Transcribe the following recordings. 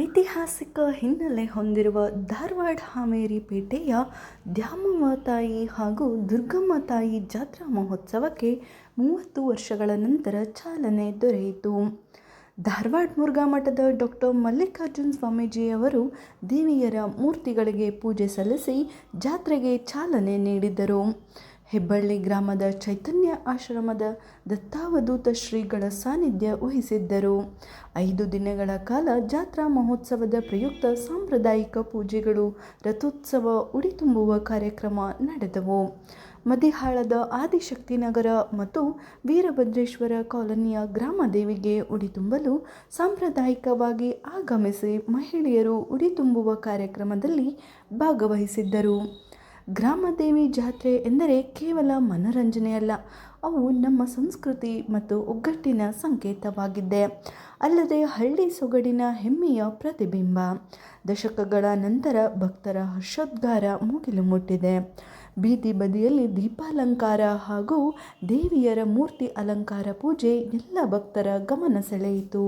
ಐತಿಹಾಸಿಕ ಹಿನ್ನೆಲೆ ಹೊಂದಿರುವ ಧಾರವಾಡ ಹಾವೇರಿ ಪೇಟೆಯ ದ್ಯಾಮವ್ವ ತಾಯಿ ಹಾಗೂ ದುರ್ಗಮ್ಮ ತಾಯಿ ಜಾತ್ರಾ ಮಹೋತ್ಸವಕ್ಕೆ 30 ವರ್ಷಗಳ ನಂತರ ಚಾಲನೆ ದೊರೆಯಿತು. ಧಾರವಾಡ ಮುರುಘಾ ಮಠದ ಡಾಕ್ಟರ್ ಮಲ್ಲಿಕಾರ್ಜುನ ಸ್ವಾಮೀಜಿಯವರು ದೇವಿಯರ ಮೂರ್ತಿಗಳಿಗೆ ಪೂಜೆ ಸಲ್ಲಿಸಿ ಜಾತ್ರೆಗೆ ಚಾಲನೆ ನೀಡಿದರು. ಹೆಬ್ಬಳ್ಳಿ ಗ್ರಾಮದ ಚೈತನ್ಯ ಆಶ್ರಮದ ದತ್ತಾವಧೂತ ಶ್ರೀಗಳ ಸಾನ್ನಿಧ್ಯ ವಹಿಸಿದ್ದರು. 5 ದಿನಗಳ ಕಾಲ ಜಾತ್ರಾ ಮಹೋತ್ಸವದ ಪ್ರಯುಕ್ತ ಸಾಂಪ್ರದಾಯಿಕ ಪೂಜೆಗಳು, ರಥೋತ್ಸವ, ಉಡಿ ತುಂಬುವ ಕಾರ್ಯಕ್ರಮ ನಡೆದವು. ಮದಿಹಾಳದ ಆದಿಶಕ್ತಿನಗರ ಮತ್ತು ವೀರಭದ್ರೇಶ್ವರ ಕಾಲೋನಿಯ ಗ್ರಾಮದೇವಿಗೆ ಉಡಿ ತುಂಬಲು ಸಾಂಪ್ರದಾಯಿಕವಾಗಿ ಆಗಮಿಸಿ ಮಹಿಳೆಯರು ಉಡಿ ತುಂಬುವ ಕಾರ್ಯಕ್ರಮದಲ್ಲಿ ಭಾಗವಹಿಸಿದ್ದರು. ಗ್ರಾಮದೇವಿ ಜಾತ್ರೆ ಎಂದರೆ ಕೇವಲ ಮನರಂಜನೆಯಲ್ಲ, ಅವು ನಮ್ಮ ಸಂಸ್ಕೃತಿ ಮತ್ತು ಒಗ್ಗಟ್ಟಿನ ಸಂಕೇತವಾಗಿದೆ. ಅಲ್ಲದೆ ಹಳ್ಳಿ ಸೊಗಡಿನ ಹೆಮ್ಮೆಯ ಪ್ರತಿಬಿಂಬ. ದಶಕಗಳ ನಂತರ ಭಕ್ತರ ಹರ್ಷೋದ್ಗಾರ ಮುಗಿಲು ಮುಟ್ಟಿದೆ. ಬೀದಿ ಬದಿಯಲ್ಲಿ ದೀಪಾಲಂಕಾರ ಹಾಗೂ ದೇವಿಯರ ಮೂರ್ತಿ ಅಲಂಕಾರ ಪೂಜೆ ಎಲ್ಲ ಭಕ್ತರ ಗಮನ ಸೆಳೆಯಿತು.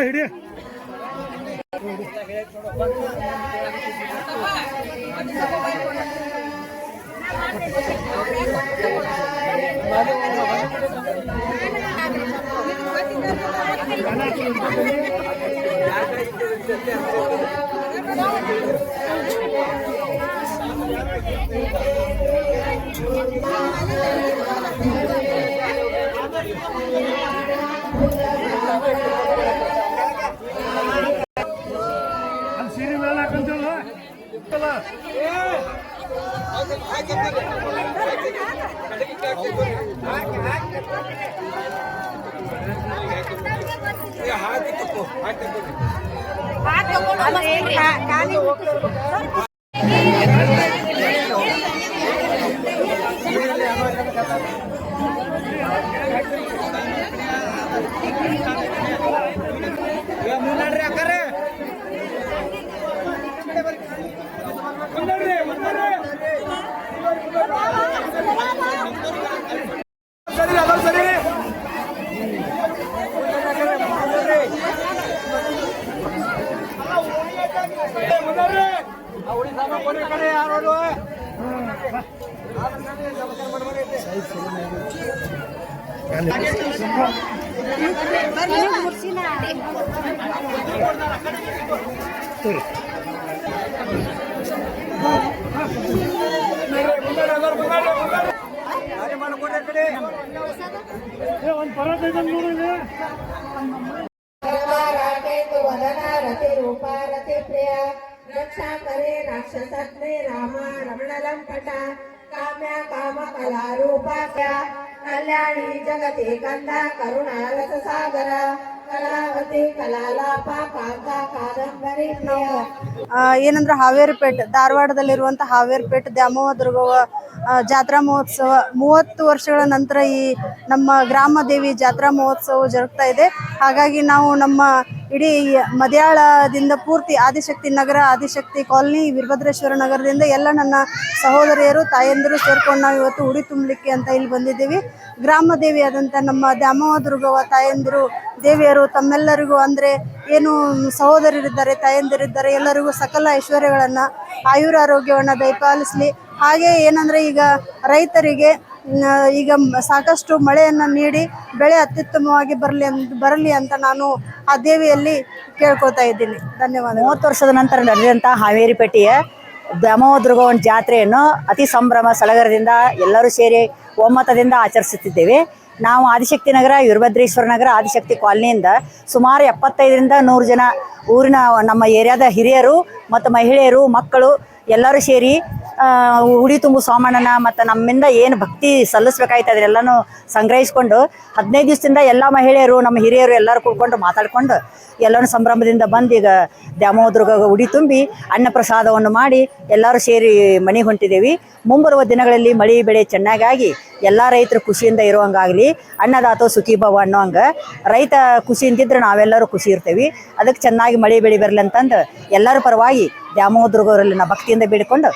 ಹಿಡಿ ಸೀರೆ ಮೇಲೆ ಹಾಕಂತೇಳ रक्षा करे राक्षसत्ने रामा रमणलंपटा काम्या काम कला रूपाक्या कल्याणी जगते कंदा करुणा रस सागर कलावती कलालाಪ ಕಾಂತ ಕಾದಂಬರಿ ಏನಂದ್ರೆ ಹಾವೇರಿಪೇಟೆ ಧಾರವಾಡದಲ್ಲಿರುವಂಥ ಹಾವೇರಿಪೇಟೆ ದ್ಯಾಮವ್ವ ದುರ್ಗವ್ವ ಜಾತ್ರಾ ಮಹೋತ್ಸವ 30 ವರ್ಷಗಳ ನಂತರ ಈ ನಮ್ಮ ಗ್ರಾಮ ದೇವಿ ಜಾತ್ರಾ ಮಹೋತ್ಸವ ಜರುಗ್ತಾ ಇದೆ. ಹಾಗಾಗಿ ನಾವು ನಮ್ಮ ಇಡೀ ಮದ್ಯಾಳದಿಂದ ಪೂರ್ತಿ ಆದಿಶಕ್ತಿ ನಗರ, ಆದಿಶಕ್ತಿ ಕಾಲನಿ, ವೀರಭದ್ರೇಶ್ವರ ನಗರದಿಂದ ಎಲ್ಲ ನನ್ನ ಸಹೋದರಿಯರು, ತಾಯಂದಿರು ಸೇರ್ಕೊಂಡು ನಾವು ಇವತ್ತು ಉಡಿ ತುಂಬಲಿಕ್ಕೆ ಅಂತ ಇಲ್ಲಿ ಬಂದಿದ್ದೀವಿ. ಗ್ರಾಮ ದೇವಿಯಾದಂಥ ನಮ್ಮ ದ್ಯಾಮವ್ವ ದುರ್ಗವ್ವ ತಾಯಂದಿರು, ದೇವಿಯರು ತಮ್ಮೆಲ್ಲರಿಗೂ ಅಂದರೆ ಏನು ಸಹೋದರರಿದ್ದಾರೆ, ತಾಯಂದಿರಿದ್ದಾರೆ, ಎಲ್ಲರಿಗೂ ಸಕಲ ಐಶ್ವರ್ಯಗಳನ್ನು, ಆಯುರಾರೋಗ್ಯವನ್ನು ದಯಪಾಲಿಸಲಿ. ಹಾಗೆ ಏನಂದರೆ ಈಗ ರೈತರಿಗೆ ಈಗ ಸಾಕಷ್ಟು ಮಳೆಯನ್ನು ನೀಡಿ ಬೆಳೆ ಅತ್ಯುತ್ತಮವಾಗಿ ಬರಲಿ ಅಂತ ನಾನು ಆ ದೇವಿಯಲ್ಲಿ ಕೇಳ್ಕೊಳ್ತಾ ಇದ್ದೀನಿ. ಧನ್ಯವಾದ. 30 ವರ್ಷದ ನಂತರ ನಡೆದಂಥ ಹಾವೇರಿ ಪೇಟೆಯ ದ್ಯಾಮವ್ವ ದುರ್ಗವ್ವನ ಜಾತ್ರೆಯನ್ನು ಅತಿ ಸಂಭ್ರಮ ಸಡಗರದಿಂದ ಎಲ್ಲರೂ ಸೇರಿ ಒಮ್ಮತದಿಂದ ಆಚರಿಸುತ್ತಿದ್ದೇವೆ. ನಾವು ಆದಿಶಕ್ತಿ ನಗರ, ವೀರಭದ್ರೇಶ್ವರ ನಗರ, ಆದಿಶಕ್ತಿ ಕಾಲನಿಯಿಂದ ಸುಮಾರು 75ರಿಂದ 100 ಜನ ಊರಿನ ನಮ್ಮ ಏರಿಯಾದ ಹಿರಿಯರು ಮತ್ತು ಮಹಿಳೆಯರು, ಮಕ್ಕಳು ಎಲ್ಲರೂ ಸೇರಿ ಉಡಿ ತುಂಬು ಸೋಮಣ್ಣನ ಮತ್ತು ನಮ್ಮಿಂದ ಏನು ಭಕ್ತಿ ಸಲ್ಲಿಸ್ಬೇಕಾಯ್ತು ಅದನ್ನೆಲ್ಲನೂ ಸಂಗ್ರಹಿಸ್ಕೊಂಡು 15 ದಿವಸದಿಂದ ಎಲ್ಲ ಮಹಿಳೆಯರು, ನಮ್ಮ ಹಿರಿಯರು ಎಲ್ಲರೂ ಕೂತ್ಕೊಂಡು ಮಾತಾಡ್ಕೊಂಡು ಎಲ್ಲರೂ ಸಂಭ್ರಮದಿಂದ ಬಂದು ಈಗ ದ್ಯಾಮವ್ವ ದುರ್ಗವ್ವ ಉಡಿ ತುಂಬಿ ಅನ್ನ ಪ್ರಸಾದವನ್ನು ಮಾಡಿ ಎಲ್ಲರೂ ಸೇರಿ ಮನೆಗೆ ಹೊಂಟಿದ್ದೇವೆ. ಮುಂಬರುವ ದಿನಗಳಲ್ಲಿ ಮಳೆ ಬೆಳೆ ಚೆನ್ನಾಗಾಗಿ ಎಲ್ಲ ರೈತರು ಖುಷಿಯಿಂದ ಇರುವಂಗಾಗಲಿ, ಅನ್ನದಾತೋ ಸುಖಿ ಭವ ಅನ್ನೋಂಗೆ ರೈತ ಖುಷಿಯಿಂದಿದ್ರೆ ನಾವೆಲ್ಲರೂ ಖುಷಿ ಇರ್ತೀವಿ. ಅದಕ್ಕೆ ಚೆನ್ನಾಗಿ ಮಳೆ ಬೆಳೆ ಬರಲಿ ಅಂತಂದು ಎಲ್ಲರ ಪರವಾಗಿ ದ್ಯಾಮವ್ವ ದುರ್ಗವ್ವರಲ್ಲಿ ನಾ ಭಕ್ತಿಯಿಂದ ಬೇಡಿಕೊಂಡು